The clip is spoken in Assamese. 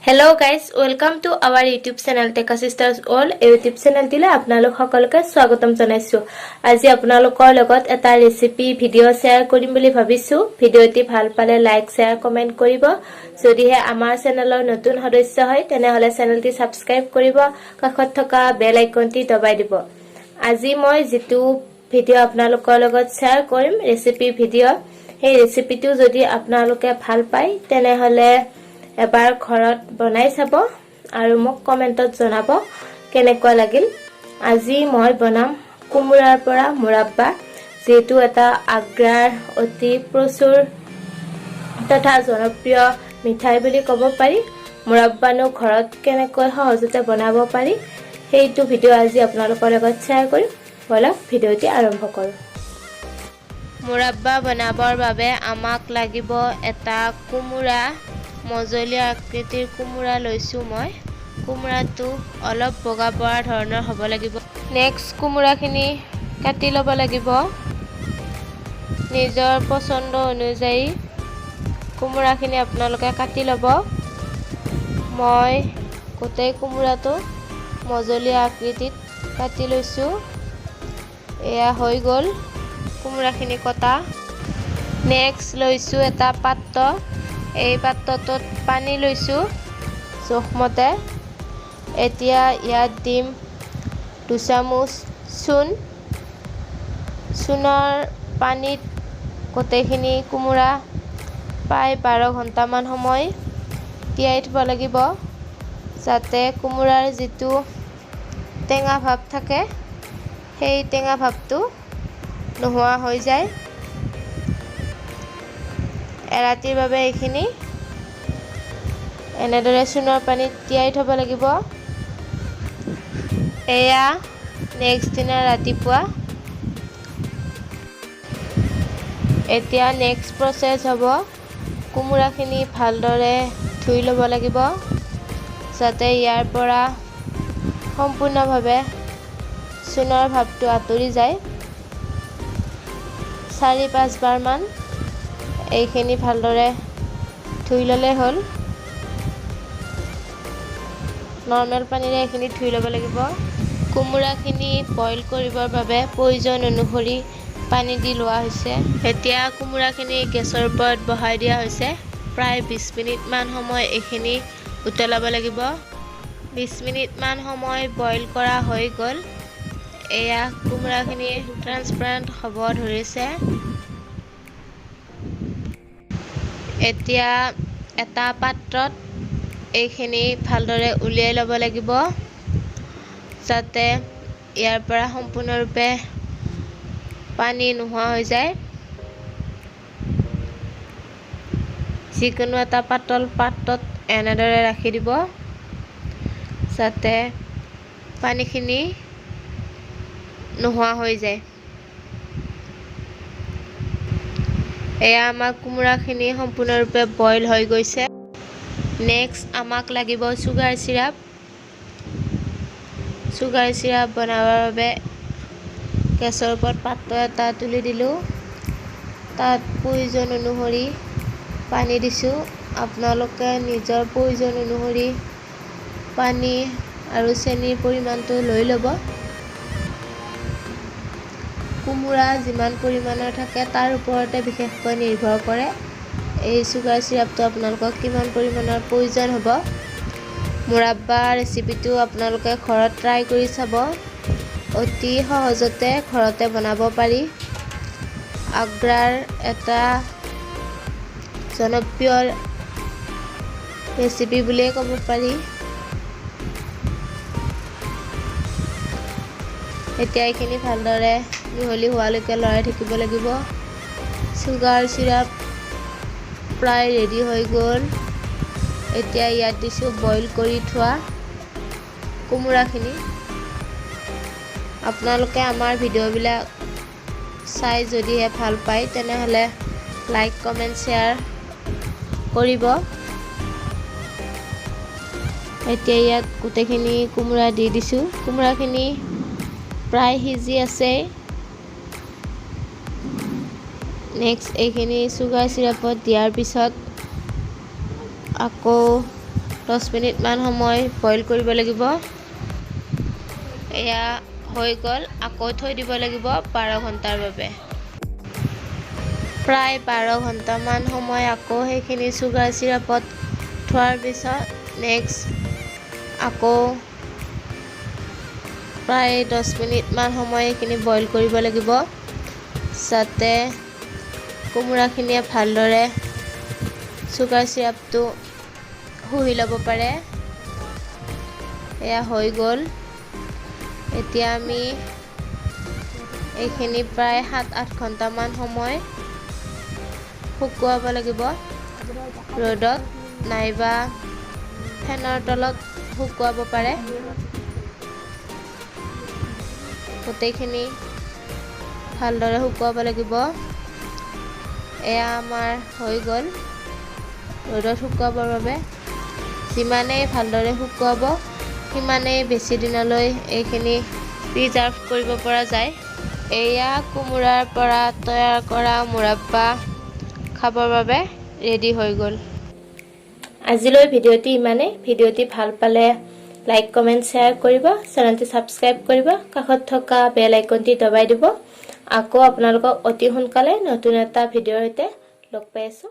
Hello guys, welcome to our YouTube channel Teka Sisters All. YouTube channel tile apnalok সকলকে স্বাগতম জনাইছো। আজি আপোনালোকৰ লগত এটা ৰেচিপি ভিডিও শেয়াৰ কৰিম বুলি ভাবিছো। ভিডিওটি ভাল পালে লাইক শেয়াৰ কমেন্ট কৰিব। যদিহে আমাৰ চেনেলৰ নতুন সদস্য হয় তেনেহলে চেনেলটি সাবস্ক্ৰাইব কৰিব, কাষত থকা বেল আইকনটি দবাই দিব। আজি মই যেটো ভিডিও আপোনালোকৰ লগত শেয়াৰ কৰিম ৰেচিপি ভিডিও, সেই ৰেচিপিটো যদি আপোনালোকে ভাল পায় তেনেহলে এবাৰ ঘৰত বনাই চাব আৰু মোক কমেন্টত জনাব কেনেকুৱা লাগিল। আজি মই বনাম কুমুৰাৰ পৰা মুৰাব্বা, যেটো এটা আগ্ৰাৰ অতি প্ৰচুৰ তথা জনপ্ৰিয় মিঠাই বুলি ক'ব পাৰি। মুৰাব্বানো ঘৰত কেনেকৈ সহজতে বনাব পাৰি সেইটো ভিডিও আজি আপোনালোকৰ লগত শ্বেয়াৰ কৰিম। বলক ভিডিওটি আৰম্ভ কৰো। মুৰাব্বা বনাবৰ বাবে আমাক লাগিব এটা কুমুৰা, মজলীয়া আকৃতিৰ কুমুৰা লৈছো মই। কুমুৰাটো অলপ বগা বৰা ধৰণৰ হ'ব লাগিব। নেক্সট কুমুৰাখিনি কাটি ল'ব লাগিব। নিজৰ পছন্দ অনুযায়ী কুমুৰাখিনি আপোনালোকে কাটি ল'ব। মই গোটেই কুমুৰাটো মজলীয়া আকৃতিত কাটি লৈছো। এয়া হৈ গ'ল কুমুৰাখিনি কটা। নেক্সট লৈছো এটা পাত্ৰ। এই পাত্ৰটোত পানী লৈছো জোখমতে। এতিয়া ইয়াত দিম 2 চামুচ চূণ। চূণৰ পানীত গোটেইখিনি কুমুৰা প্ৰায় 12 ঘণ্টামান সময় তিয়াই থব লাগিব, যাতে কুমুৰাৰ যিটো টেঙা ভাৱ থাকে সেই টেঙা ভাৱটো নোহোৱা হৈ যায়। এৰাতিৰ বাবে এইখিনি এনেদৰে চূণৰ পানীত তিয়াই থব লাগিব। এয়া নেক্সট দিনা ৰাতিপুৱা। এতিয়া নেক্সট প্ৰচেছ হ'ব, কুমুৰাখিনি ভালদৰে ধুই ল'ব লাগিব, যাতে ইয়াৰ পৰা সম্পূৰ্ণভাৱে চূণৰ ভাৱটো আঁতৰি যায়। 4-5 বাৰ মান এইখিনি ভালদৰে ধুই ল'লে হ'ল। নৰ্মেল পানীৰে এইখিনি ধুই ল'ব লাগিব। কুমুৰাখিনি বইল কৰিবৰ বাবে প্ৰয়োজন অনুসৰি পানী দি লোৱা হৈছে। এতিয়া কুমুৰাখিনি গেছৰ ওপৰত বহাই দিয়া হৈছে। প্ৰায় 20 মিনিট মান সময় এইখিনি উতলাব লাগিব। 20 মিনিট মান সময় বইল কৰা হৈ গ'ল। এয়া কুমুৰাখিনি ট্ৰান্সপাৰেণ্ট হ'ব ধৰিছে। এতিয়া এটা পাত্ৰত এইখিনি ভালদৰে উলিয়াই ল'ব লাগিব, যাতে ইয়াৰ পৰা সম্পূৰ্ণৰূপে পানী নোহোৱা হৈ যায়। যিকোনো এটা পাতল পাত্ৰত এনেদৰে ৰাখি দিব, যাতে পানীখিনি নোহোৱা হৈ যায়। এয়া আমাৰ কুমুৰাখিনি সম্পূৰ্ণৰূপে বইল হৈ গৈছে। নেক্সট আমাক লাগিব চুগাৰ চিৰাপ। চুগাৰ চিৰাপ বনাবৰ বাবে গেছৰ ওপৰত পাত্ৰ এটা তুলি দিলোঁ। তাত প্ৰয়োজন অনুসৰি পানী দিছোঁ। আপোনালোকে নিজৰ প্ৰয়োজন অনুসৰি পানী আৰু চেনিৰ পৰিমাণটো লৈ ল'ব। কুমুৰা যিমান পৰিমাণৰ থাকে তাৰ ওপৰতে বিশেষকৈ নিৰ্ভৰ কৰে এই চুগাৰ চিৰাপটো আপোনালোকক কিমান পৰিমাণৰ প্ৰয়োজন হ'ব। মুৰাব্বা ৰেচিপিটো আপোনালোকে ঘৰত ট্ৰাই কৰি চাব। অতি সহজতে ঘৰতে বনাব পাৰি। আগ্ৰাৰ এটা জনপ্ৰিয় ৰেচিপি বুলিয়ে ক'ব পাৰি। এতিয়া এইখিনি ভালদৰে মিহলি হোৱালৈকে লৰাই থাকিব লাগিব। চুগাৰ চিৰাপ প্ৰায় ৰেডি হৈ গ'ল। এতিয়া ইয়াত দিছোঁ বইল কৰি থোৱা কুমুৰাখিনি। আপোনালোকে আমাৰ ভিডিঅ'বিলাক চাই যদিহে ভাল পায় তেনেহ'লে লাইক কমেণ্ট শ্বেয়াৰ কৰিব। এতিয়া ইয়াত গোটেইখিনি কুমুৰা দি দিছোঁ। কুমুৰাখিনি প্ৰায় সিজি আছে। নেক্সট এইখিনি চুগাৰ চিৰাপত দিয়াৰ পিছত আকৌ 10 মিনিট মান সময় বইল কৰিব লাগিব এয়া হৈ গল আকৌ থৈ দিব লাগিব 12 ঘণ্টাৰ বাবে প্ৰায় 12 ঘণ্টা মান সময় আকৌ সেইখিনি সুগাৰ সিৰাপত থোৱাৰ পিছত নেক্সট আকৌ প্ৰায় 10 মিনিট মান সময় এইখিনি বইল কৰিব লাগিব যাতে কোমোৰাখিনিয়ে ভালদৰে সুগাৰ সিৰাপটো শুহি ল'ব পাৰে এয়া হৈ গ'ল এতিয়া আমি এইখিনি প্ৰায় 7-8 ঘণ্টা মান সময় শুকুৱাব লাগিব ৰ'দত নাইবা ফেনৰ তলত শুকুৱাব পাৰে গোটেইখিনি ভালদৰে শুকুৱাব লাগিব এয়া আমাৰ হৈ গ'ল ৰ'দত শুকুৱাবৰ বাবে যিমানেই ভালদৰে শুকুৱাব সিমানেই বেছি দিনলৈ এইখিনি প্ৰিজাৰ্ভ কৰিব পৰা যায় এয়া কোমোৰাৰ পৰা তৈয়াৰ কৰা মুৰাব্বা খাবৰ বাবে ৰেডি হৈ গ'ল আজিলৈ ভিডিঅ'টি ইমানেই ভিডিঅ'টি ভাল পালে লাইক কমেন্ট শেয়াৰ কৰিব চেনেলটি সাবস্ক্ৰাইব কৰিব কাষত থকা বেল আইকনটি দবাই দিব আকৌ আপোনালোকক অতি সোনকালে নতুন এটা ভিডিঅ'ৰ সৈতে লগ পাই আছো